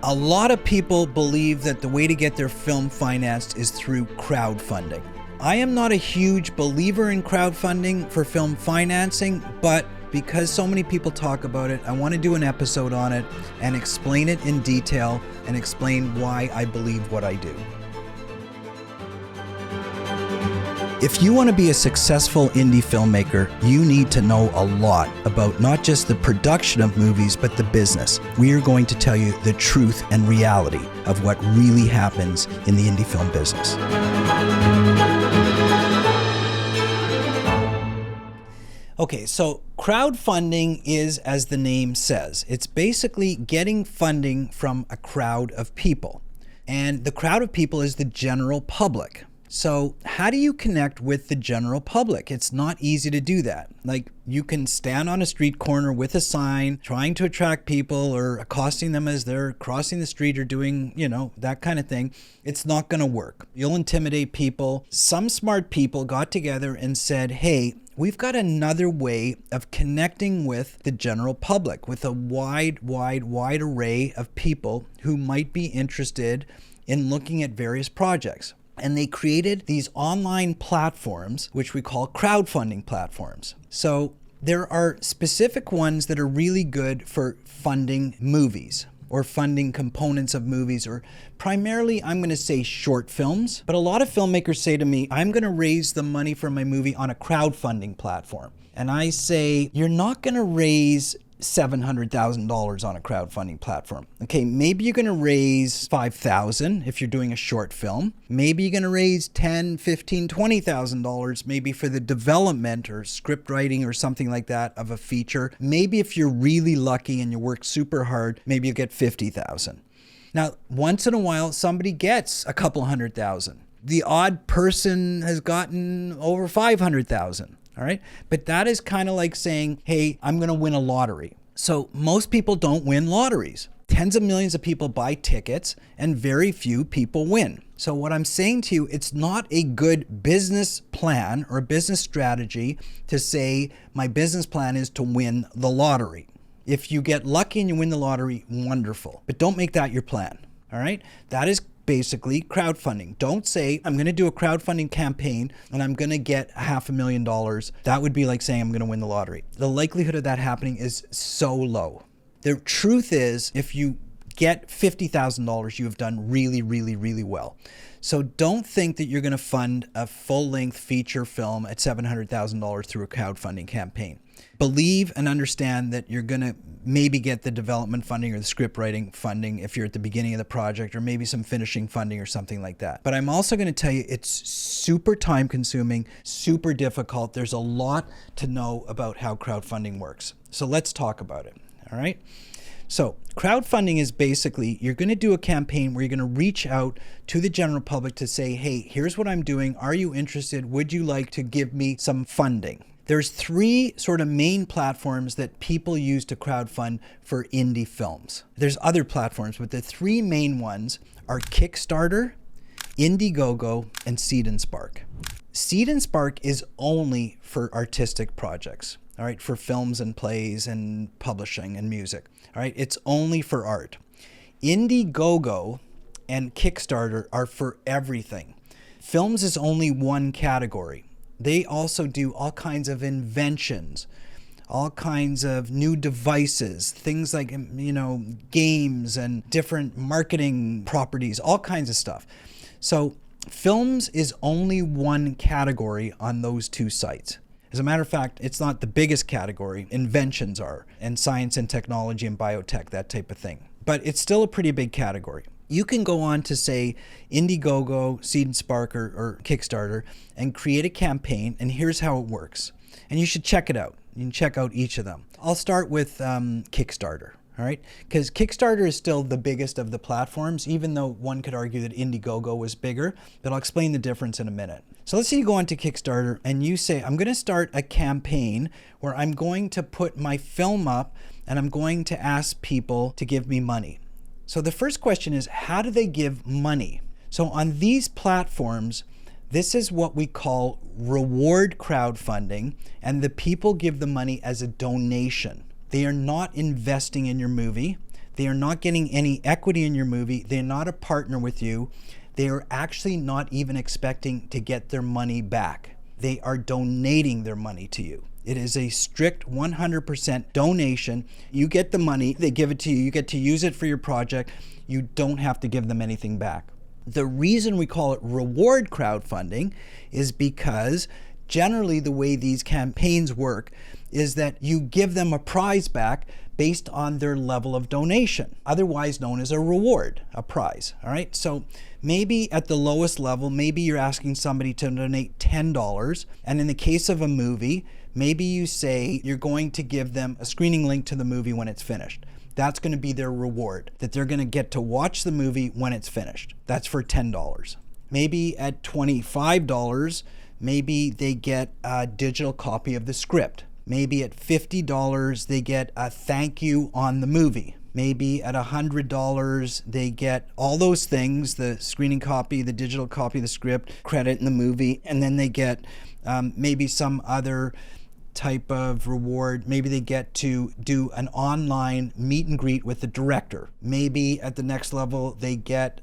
A lot of people believe that the way to get their film financed is through crowdfunding. I am not a huge believer in crowdfunding for film financing, but because so many people talk about it, I want to do an episode on it and explain it in detail and explain why I believe what I do. If you want to be a successful indie filmmaker, you need to know a lot about not just the production of movies, but the business. We are going to tell you the truth and reality of what really happens in the indie film business. Okay, so crowdfunding is, as the name says, it's basically getting funding from a crowd of people. And the crowd of people is the general public. So how do you connect with the general public? It's not easy to do that. Like, you can stand on a street corner with a sign trying to attract people or accosting them as they're crossing the street or doing, that kind of thing. It's not going to work. You'll intimidate people. Some smart people got together and said, hey, we've got another way of connecting with the general public, with a wide array of people who might be interested in looking at various projects. And they created these online platforms, which we call crowdfunding platforms. So there are specific ones that are really good for funding movies or funding components of movies, or primarily, I'm going to say short films. But a lot of filmmakers say to me, I'm going to raise the money for my movie on a crowdfunding platform. And I say, you're not going to raise $700,000 on a crowdfunding platform. Okay, maybe you're going to raise $5,000 if you're doing a short film. Maybe you're going to raise $10,000, $15,000, $20,000 maybe for the development or script writing or something like that of a feature. Maybe if you're really lucky and you work super hard, maybe you get $50,000. Now, once in a while, somebody gets a couple $100,000. The odd person has gotten over $500,000. All right. But that is kind of like saying, hey, I'm going to win a lottery. So most people don't win lotteries. Tens of millions of people buy tickets and very few people win. So what I'm saying to you, it's not a good business plan or business strategy to say my business plan is to win the lottery. If you get lucky and you win the lottery, wonderful. But don't make that your plan. All right. That is basically crowdfunding. Don't say, I'm going to do a crowdfunding campaign and I'm going to get $500,000. That would be like saying I'm going to win the lottery. The likelihood of that happening is so low. The truth is, if you get $50,000, you have done really, really, really well. So don't think that you're going to fund a full-length feature film at $700,000 through a crowdfunding campaign. Believe and understand that you're going to maybe get the development funding or the script writing funding if you're at the beginning of the project, or maybe some finishing funding or something like that. But I'm also going to tell you it's super time consuming, super difficult. There's a lot to know about how crowdfunding works. So let's talk about it. All right. So crowdfunding is basically, you're going to do a campaign where you're going to reach out to the general public to say, hey, here's what I'm doing. Are you interested? Would you like to give me some funding? There's three sort of main platforms that people use to crowdfund for indie films. There's other platforms, but the three main ones are Kickstarter, Indiegogo, and Seed and Spark. Seed and Spark is only for artistic projects, all right, for films and plays and publishing and music, all right? It's only for art. Indiegogo and Kickstarter are for everything. Films is only one category. They also do all kinds of inventions, all kinds of new devices, things like, games and different marketing properties, all kinds of stuff. So films is only one category on those two sites. As a matter of fact, it's not the biggest category. Inventions are, and science and technology and biotech, that type of thing. But it's still a pretty big category. You can go on to say Indiegogo, Seed and Spark, or Kickstarter and create a campaign, and here's how it works. And you should check it out. You can check out each of them. I'll start with Kickstarter, all right? Because Kickstarter is still the biggest of the platforms, even though one could argue that Indiegogo was bigger, but I'll explain the difference in a minute. So let's say you go onto Kickstarter and you say, I'm going to start a campaign where I'm going to put my film up and I'm going to ask people to give me money. So the first question is, how do they give money? So on these platforms, this is what we call reward crowdfunding, and the people give the money as a donation. They are not investing in your movie. They are not getting any equity in your movie. They're not a partner with you. They are actually not even expecting to get their money back. They are donating their money to you. It is a strict 100% donation. You get the money, they give it to you, you get to use it for your project. You don't have to give them anything back. The reason we call it reward crowdfunding is because generally the way these campaigns work is that you give them a prize back based on their level of donation, otherwise known as a reward, a prize. All right, so maybe at the lowest level, maybe you're asking somebody to donate $10, and in the case of a movie, maybe you say you're going to give them a screening link to the movie when it's finished. That's going to be their reward, that they're going to get to watch the movie when it's finished. That's for $10. Maybe at $25, maybe they get a digital copy of the script. Maybe at $50, they get a thank you on the movie. Maybe at $100, they get all those things, the screening copy, the digital copy, the script, credit in the movie, and then they get maybe some other type of reward. Maybe they get to do an online meet and greet with the director. Maybe at the next level, they get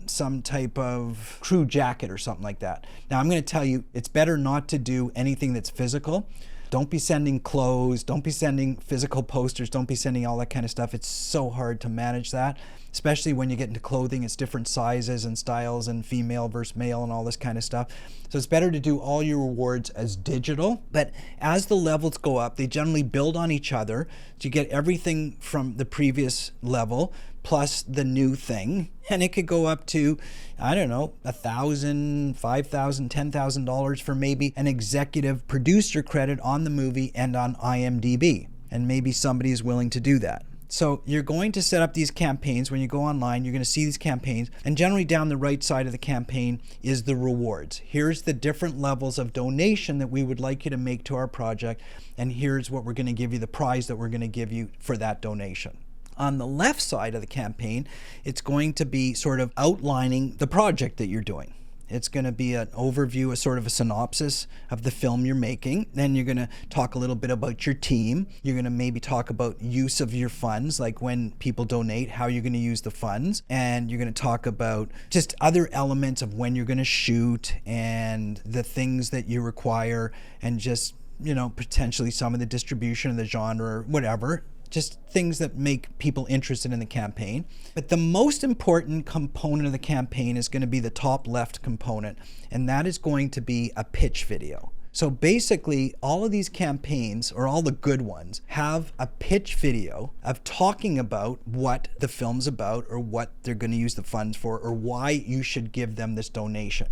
some type of crew jacket or something like that. Now, I'm going to tell you, it's better not to do anything that's physical. Don't be sending clothes, don't be sending physical posters, don't be sending all that kind of stuff. It's so hard to manage that, especially when you get into clothing. It's different sizes and styles and female versus male and all this kind of stuff. So it's better to do all your rewards as digital. But as the levels go up, they generally build on each other. So you get everything from the previous level plus the new thing. And it could go up to, I don't know, $1,000, $5,000, $10,000 for maybe an executive producer credit on the movie and on IMDb. And maybe somebody is willing to do that. So you're going to set up these campaigns. When you go online, you're going to see these campaigns. And generally down the right side of the campaign is the rewards. Here's the different levels of donation that we would like you to make to our project. And here's what we're going to give you, the prize that we're going to give you for that donation. On the left side of the campaign, it's going to be sort of outlining the project that you're doing. It's going to be an overview, a sort of a synopsis of the film you're making. Then you're going to talk a little bit about your team. You're going to maybe talk about use of your funds, like when people donate, how you're going to use the funds. And you're going to talk about just other elements of when you're going to shoot and the things that you require, and just, you know, potentially some of the distribution of the genre or whatever. Just things that make people interested in the campaign. But the most important component of the campaign is going to be the top left component, and that is going to be a pitch video. So basically, all of these campaigns, or all the good ones, have a pitch video of talking about what the film's about, or what they're going to use the funds for, or why you should give them this donation.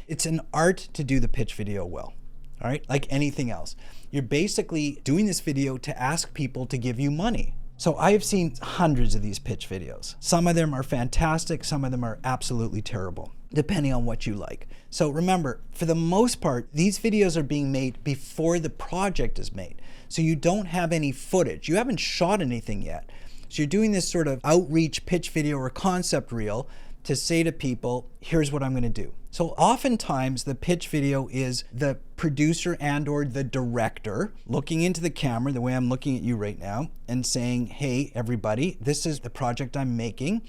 It's an art to do the pitch video well. All right, like anything else. You're basically doing this video to ask people to give you money. So I have seen hundreds of these pitch videos. Some of them are fantastic, some of them are absolutely terrible, depending on what you like. So remember, for the most part, these videos are being made before the project is made. So you don't have any footage. You haven't shot anything yet. So you're doing this sort of outreach pitch video or concept reel to say to people, here's what I'm going to do. So oftentimes the pitch video is the producer and or the director looking into the camera, the way I'm looking at you right now, and saying, hey, everybody, this is the project I'm making,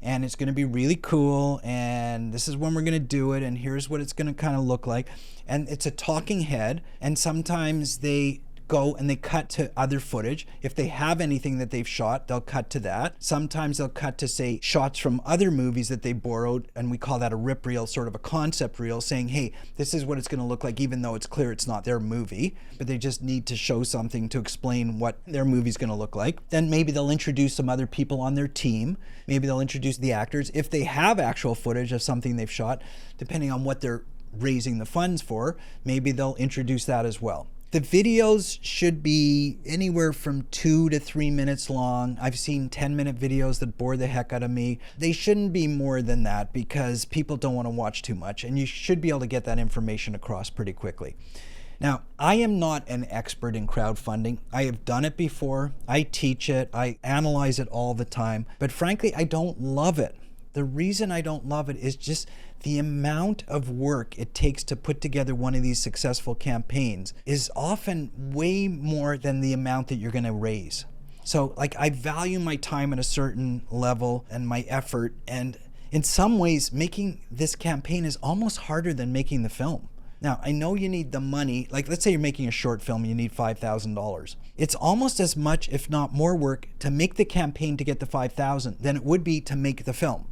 and it's going to be really cool, and this is when we're going to do it, and here's what it's going to kind of look like. And it's a talking head, and sometimes they go and they cut to other footage. If they have anything that they've shot, they'll cut to that. Sometimes they'll cut to, say, shots from other movies that they borrowed, and we call that a rip reel, sort of a concept reel, saying, hey, this is what it's going to look like, even though it's clear it's not their movie, but they just need to show something to explain what their movie's going to look like. Then maybe they'll introduce some other people on their team. Maybe they'll introduce the actors. If they have actual footage of something they've shot, depending on what they're raising the funds for, maybe they'll introduce that as well. The videos should be anywhere from 2 to 3 minutes long. I've seen 10-minute videos that bore the heck out of me. They shouldn't be more than that because people don't want to watch too much, and you should be able to get that information across pretty quickly. Now, I am not an expert in crowdfunding. I have done it before. I teach it. I analyze it all the time. But frankly, I don't love it. The reason I don't love it is just the amount of work it takes to put together one of these successful campaigns is often way more than the amount that you're going to raise. So like I value my time at a certain level and my effort, and in some ways making this campaign is almost harder than making the film. Now, I know you need the money. Like, let's say you're making a short film and you need $5,000. It's almost as much, if not more work, to make the campaign to get the $5,000 than it would be to make the film.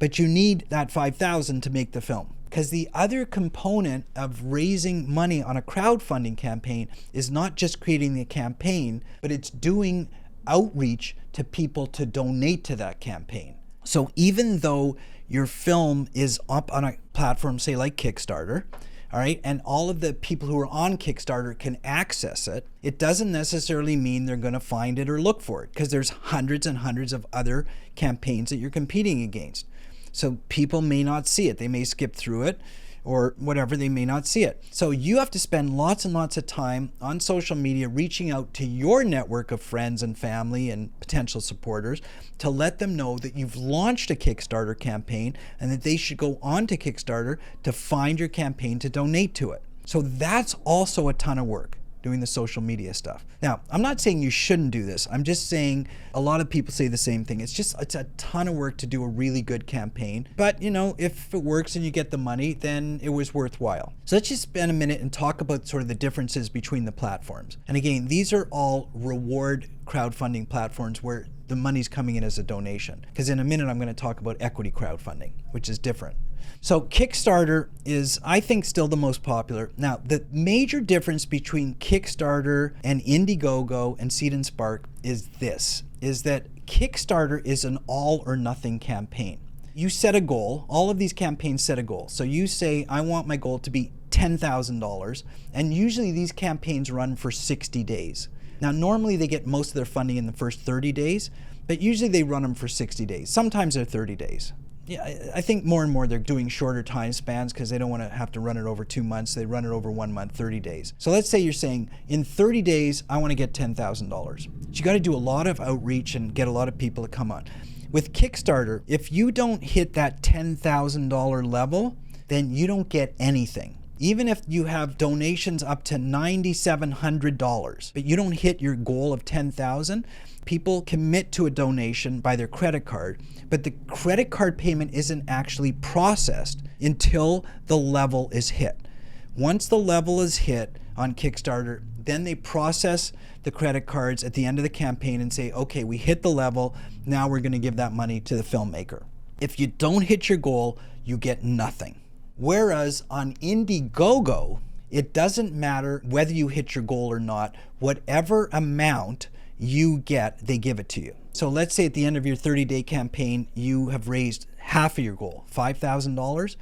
But you need that $5,000 to make the film. Because the other component of raising money on a crowdfunding campaign is not just creating the campaign, but it's doing outreach to people to donate to that campaign. So even though your film is up on a platform, say like Kickstarter, all right, and all of the people who are on Kickstarter can access it, it doesn't necessarily mean they're going to find it or look for it, because there's hundreds and hundreds of other campaigns that you're competing against. So people may not see it. They may skip through it or whatever, they may not see it. So you have to spend lots and lots of time on social media reaching out to your network of friends and family and potential supporters to let them know that you've launched a Kickstarter campaign and that they should go on to Kickstarter to find your campaign to donate to it. So that's also a ton of work, doing the social media stuff. Now, I'm not saying you shouldn't do this. I'm just saying a lot of people say the same thing. It's a ton of work to do a really good campaign. But, you know, if it works and you get the money, then it was worthwhile. So let's just spend a minute and talk about sort of the differences between the platforms. And again, these are all reward crowdfunding platforms where the money's coming in as a donation. Because in a minute, I'm going to talk about equity crowdfunding, which is different. So Kickstarter is, I think, still the most popular. Now, the major difference between Kickstarter and Indiegogo and Seed and Spark is this, is that Kickstarter is an all or nothing campaign. You set a goal. All of these campaigns set a goal. So you say, I want my goal to be $10,000. And usually these campaigns run for 60 days. Now, normally they get most of their funding in the first 30 days, but usually they run them for 60 days. Sometimes they're 30 days. Yeah, I think more and more they're doing shorter time spans because they don't want to have to run it over 2 months. They run it over 1 month, 30 days. So let's say you're saying, in 30 days, I want to get $10,000. But you got to do a lot of outreach and get a lot of people to come on. With Kickstarter, if you don't hit that $10,000 level, then you don't get anything. Even if you have donations up to $9,700, but you don't hit your goal of $10,000, people commit to a donation by their credit card, but the credit card payment isn't actually processed until the level is hit. Once the level is hit on Kickstarter, then they process the credit cards at the end of the campaign and say, okay, we hit the level, now we're going to give that money to the filmmaker. If you don't hit your goal, you get nothing. Whereas on Indiegogo, it doesn't matter whether you hit your goal or not. Whatever amount you get, they give it to you. So let's say at the end of your 30-day campaign, you have raised half of your goal, $5,000.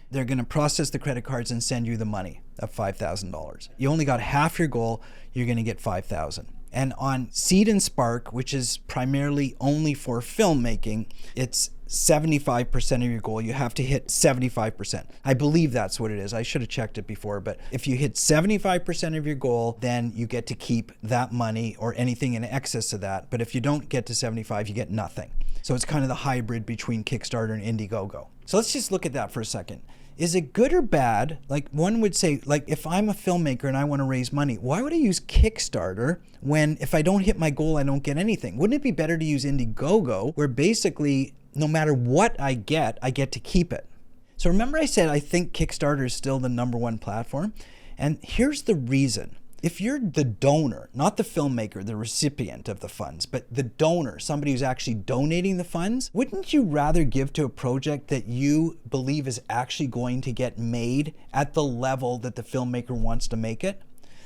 They're going to process the credit cards and send you the money of $5,000. You only got half your goal, you're going to get $5,000. And on Seed and Spark, which is primarily only for filmmaking, it's 75% of your goal. You have to hit 75%. I believe that's what it is. I should have checked it before, but if you hit 75% of your goal, then you get to keep that money or anything in excess of that. But if you don't get to 75, you get nothing. So it's kind of the hybrid between Kickstarter and Indiegogo. So let's just look at that for a second. Is it good or bad? Like one would say, like if I'm a filmmaker and I want to raise money, why would I use Kickstarter when if I don't hit my goal, I don't get anything? Wouldn't it be better to use Indiegogo where basically no matter what I get to keep it? So remember I said I think Kickstarter is still the #1 platform? And here's the reason. If you're the donor, not the filmmaker, the recipient of the funds, but the donor, somebody who's actually donating the funds, wouldn't you rather give to a project that you believe is actually going to get made at the level that the filmmaker wants to make it?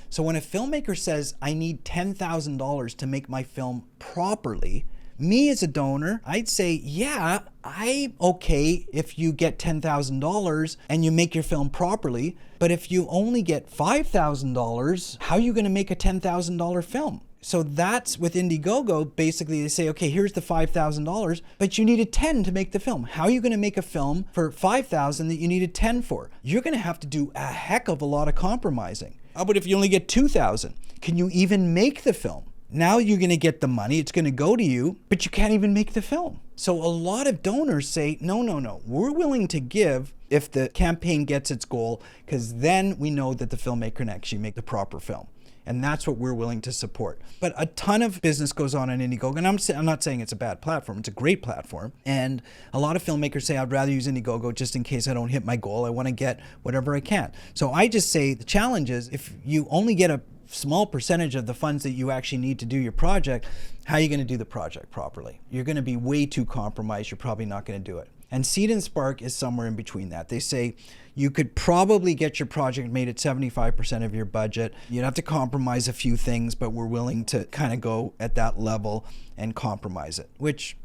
So when a filmmaker says, I need $10,000 to make my film properly, me as a donor, I'd say, yeah, I'm okay if you get $10,000 and you make your film properly, but if you only get $5,000, how are you going to make a $10,000 film? So that's with Indiegogo, basically they say, okay, here's the $5,000, but you needed 10 to make the film. How are you going to make a film for $5,000 that you needed 10 for? You're going to have to do a heck of a lot of compromising. How about if you only get 2,000? Can you even make the film? Now you're going to get the money, it's going to go to you, but you can't even make the film. So a lot of donors say, no, we're willing to give if the campaign gets its goal, because then we know that the filmmaker can actually make the proper film. And that's what we're willing to support. But a ton of business goes on Indiegogo, and I'm not saying it's a bad platform. It's a great platform. And a lot of filmmakers say, I'd rather use Indiegogo just in case I don't hit my goal. I want to get whatever I can. So I just say the challenge is if you only get a small percentage of the funds that you actually need to do your project, how are you going to do the project properly? You're going to be way too compromised. You're probably not going to do it. And Seed and Spark is somewhere in between that. They say you could probably get your project made at 75% of your budget. You'd have to compromise a few things, but we're willing to kind of go at that level and compromise it, which,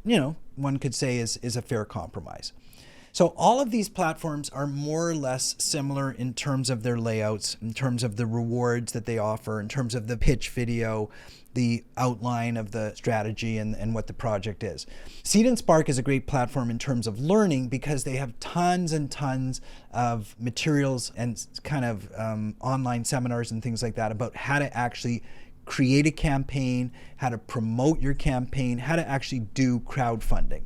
one could say is a fair compromise. So all of these platforms are more or less similar in terms of their layouts, in terms of the rewards that they offer, in terms of the pitch video, the outline of the strategy and what the project is. Seed and Spark is a great platform in terms of learning because they have tons and tons of materials and kind of online seminars and things like that about how to actually create a campaign, how to promote your campaign, how to actually do crowdfunding.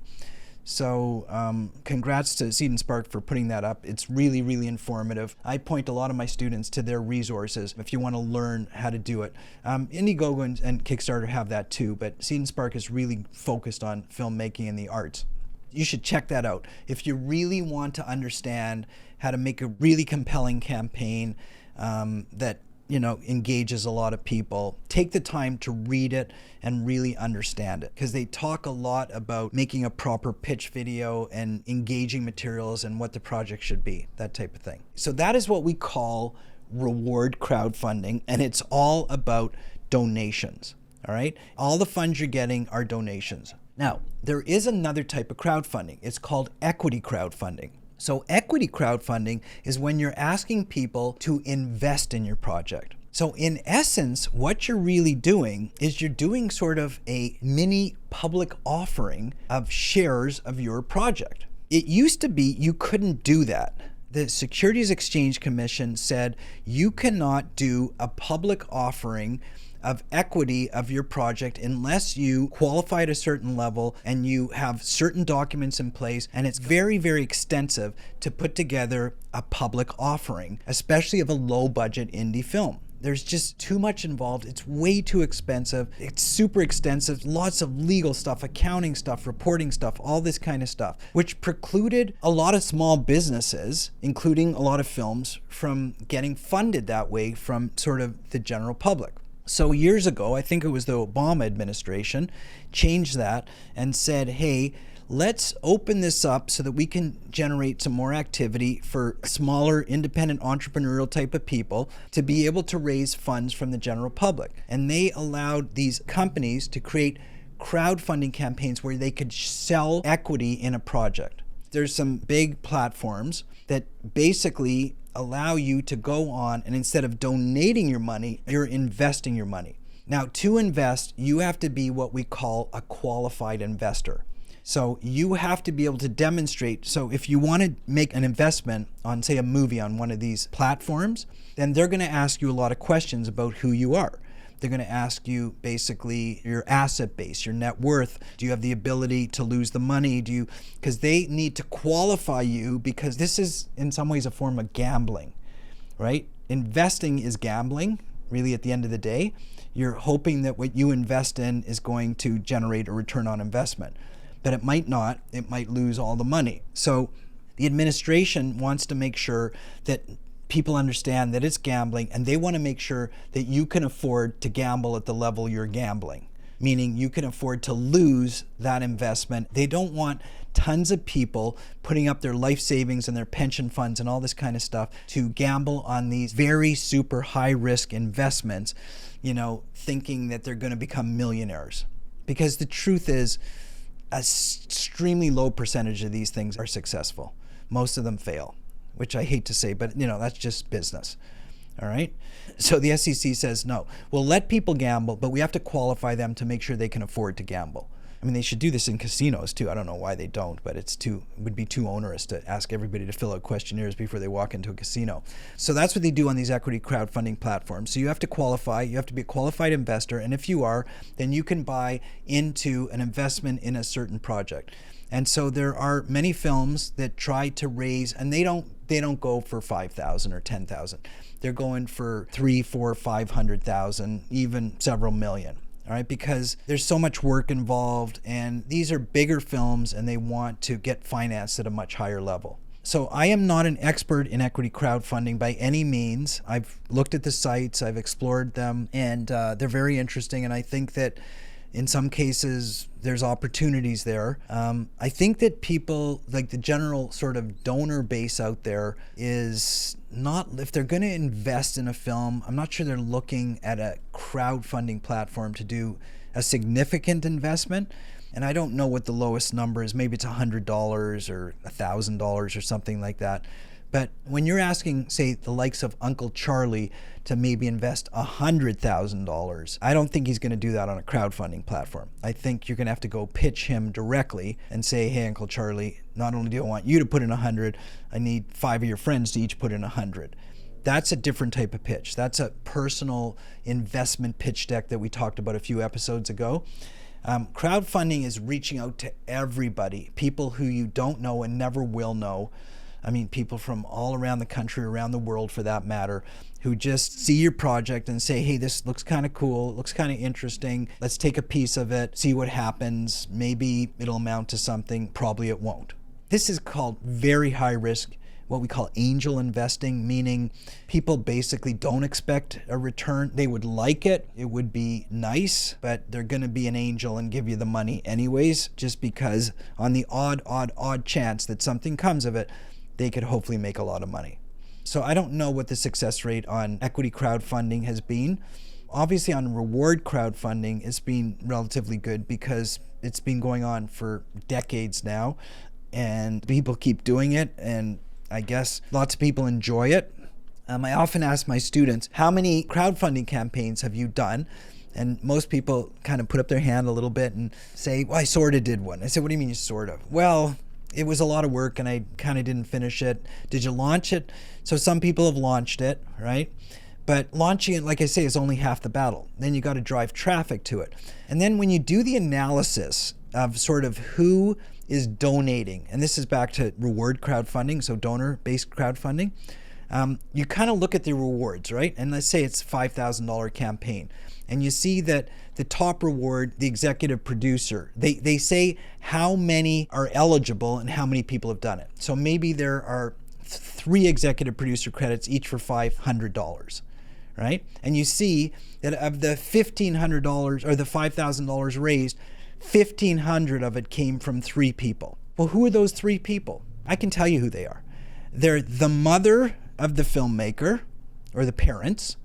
So congrats to Seed and Spark for putting that up. It's really, really informative. I point a lot of my students to their resources if you want to learn how to do it. Indiegogo and Kickstarter have that too, but Seed and Spark is really focused on filmmaking and the arts. You should check that out. If you really want to understand how to make a really compelling campaign that engages a lot of people, take the time to read it and really understand it, because they talk a lot about making a proper pitch video and engaging materials and what the project should be, that type of thing. So that is what we call reward crowdfunding, and it's all about donations, all right? All the funds you're getting are donations. Now, there is another type of crowdfunding. It's called equity crowdfunding. So equity crowdfunding is when you're asking people to invest in your project. So in essence, what you're really doing is you're doing sort of a mini public offering of shares of your project. It used to be you couldn't do that. The Securities Exchange Commission said you cannot do a public offering of equity of your project unless you qualify at a certain level and you have certain documents in place, and it's very, very extensive to put together a public offering, especially of a low budget indie film. There's just too much involved. It's way too expensive. It's super extensive. Lots of legal stuff, accounting stuff, reporting stuff, all this kind of stuff, which precluded a lot of small businesses, including a lot of films, from getting funded that way from sort of the general public. So years ago, I think it was the Obama administration, changed that and said, hey, let's open this up so that we can generate some more activity for smaller, independent, entrepreneurial type of people to be able to raise funds from the general public. And they allowed these companies to create crowdfunding campaigns where they could sell equity in a project. There's some big platforms that basically allow you to go on and instead of donating your money, you're investing your money. Now, to invest, you have to be what we call a qualified investor. So you have to be able to demonstrate. So if you want to make an investment on, say, a movie on one of these platforms, then they're going to ask you a lot of questions about who you are. They're going to ask you basically your asset base, your net worth. Do you have the ability to lose the money? Because they need to qualify you, because this is in some ways a form of gambling, right? Investing is gambling, really, at the end of the day. You're hoping that what you invest in is going to generate a return on investment, but it might not. It might lose all the money. So the administration wants to make sure that people understand that it's gambling, and they want to make sure that you can afford to gamble at the level you're gambling, meaning you can afford to lose that investment. They don't want tons of people putting up their life savings and their pension funds and all this kind of stuff to gamble on these very super high risk investments, thinking that they're going to become millionaires. Because the truth is, an extremely low percentage of these things are successful. Most of them fail, which I hate to say, but that's just business. All right. So the SEC says, no, we'll let people gamble, but we have to qualify them to make sure they can afford to gamble. I mean, they should do this in casinos too. I don't know why they don't, but it would be too onerous to ask everybody to fill out questionnaires before they walk into a casino. So that's what they do on these equity crowdfunding platforms. So you have to qualify, you have to be a qualified investor, and if you are, then you can buy into an investment in a certain project. And so there are many films that try to raise, and they don't go for 5,000 or 10,000. They're going for 3, 4, 500,000, even several million. All right, because there's so much work involved, and these are bigger films, and they want to get financed at a much higher level. So I am not an expert in equity crowdfunding by any means. I've looked at the sites, I've explored them, and they're very interesting, and I think that in some cases, there's opportunities there. I think that people, like the general sort of donor base out there, is not, if they're going to invest in a film, I'm not sure they're looking at a crowdfunding platform to do a significant investment. And I don't know what the lowest number is. Maybe it's $100 or $1,000 or something like that. But when you're asking, say, the likes of Uncle Charlie to maybe invest $100,000, I don't think he's going to do that on a crowdfunding platform. I think you're going to have to go pitch him directly and say, hey, Uncle Charlie, not only do I want you to put in 100, I need 5 of your friends to each put in 100. That's a different type of pitch. That's a personal investment pitch deck that we talked about a few episodes ago. Crowdfunding is reaching out to everybody, people who you don't know and never will know. I mean, people from all around the country, around the world for that matter, who just see your project and say, hey, this looks kind of cool, it looks kind of interesting, let's take a piece of it, see what happens, maybe it'll amount to something, probably it won't. This is called very high risk, what we call angel investing, meaning people basically don't expect a return. They would like it, it would be nice, but they're going to be an angel and give you the money anyways, just because on the odd chance that something comes of it, they could hopefully make a lot of money. So I don't know what the success rate on equity crowdfunding has been. Obviously on reward crowdfunding, it's been relatively good because it's been going on for decades now, and people keep doing it, and I guess lots of people enjoy it. I often ask my students, how many crowdfunding campaigns have you done? And most people kind of put up their hand a little bit and say, well, I sort of did one. I said, what do you mean you sort of? Well, it was a lot of work and I kind of didn't finish it. Did you launch it? So some people have launched it, right? But launching it, like I say, is only half the battle. Then you got to drive traffic to it. And then when you do the analysis of sort of who is donating, and this is back to reward crowdfunding, so donor-based crowdfunding, you kind of look at the rewards, right? And let's say it's $5,000 campaign. And you see that the top reward, the executive producer, they say how many are eligible and how many people have done it. So maybe there are 3 executive producer credits, each for $500, right? And you see that of the $1,500 or the $5,000 raised, 1,500 of it came from 3 people. Well, who are those 3 people? I can tell you who they are. They're the mother of the filmmaker, or the parents,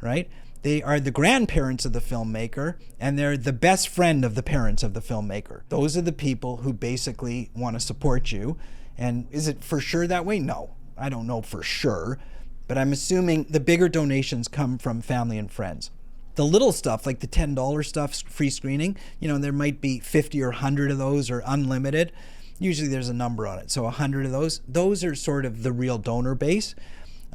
right? They are the grandparents of the filmmaker, and they're the best friend of the parents of the filmmaker. Those are the people who basically want to support you. And is it for sure that way? No, I don't know for sure, but I'm assuming the bigger donations come from family and friends. The little stuff, like the $10 stuff, free screening, there might be 50 or 100 of those, or unlimited. Usually there's a number on it. So 100 of those are sort of the real donor base.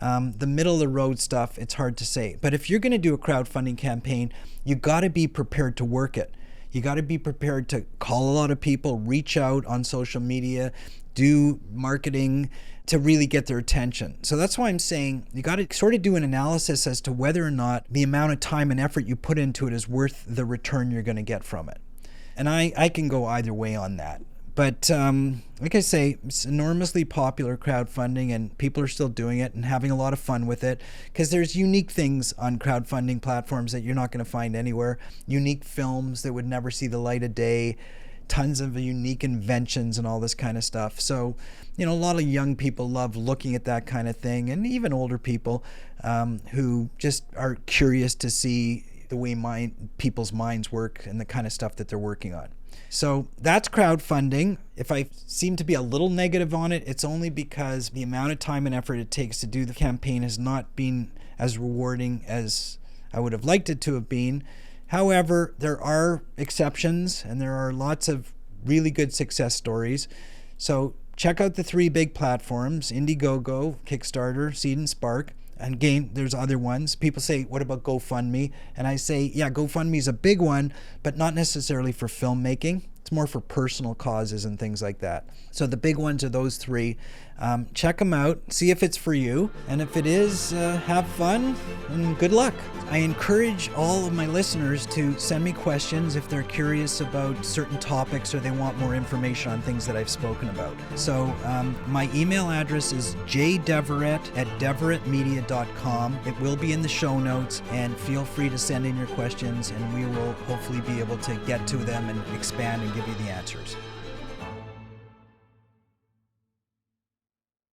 The middle of the road stuff, it's hard to say. But if you're going to do a crowdfunding campaign, you got to be prepared to work it. You got to be prepared to call a lot of people, reach out on social media, do marketing to really get their attention. So that's why I'm saying you got to sort of do an analysis as to whether or not the amount of time and effort you put into it is worth the return you're going to get from it. And I can go either way on that. But like I say, it's enormously popular crowdfunding, and people are still doing it and having a lot of fun with it, because there's unique things on crowdfunding platforms that you're not going to find anywhere. Unique films that would never see the light of day, tons of unique inventions and all this kind of stuff. So, a lot of young people love looking at that kind of thing, and even older people who just are curious to see the way people's minds work and the kind of stuff that they're working on. So that's crowdfunding. If I seem to be a little negative on it, it's only because the amount of time and effort it takes to do the campaign has not been as rewarding as I would have liked it to have been. However, there are exceptions, and there are lots of really good success stories. So check out the 3 big platforms: Indiegogo, Kickstarter, Seed and Spark. And again, there's other ones. People say, what about GoFundMe? And I say, yeah, GoFundMe is a big one, but not necessarily for filmmaking. It's more for personal causes and things like that. So the big ones are those 3. Check them out, see if it's for you. And if it is, have fun and good luck. I encourage all of my listeners to send me questions if they're curious about certain topics or they want more information on things that I've spoken about. So my email address is jdeverett@deverettmedia.com. It will be in the show notes, and feel free to send in your questions, and we will hopefully be able to get to them and expand and give you the answers.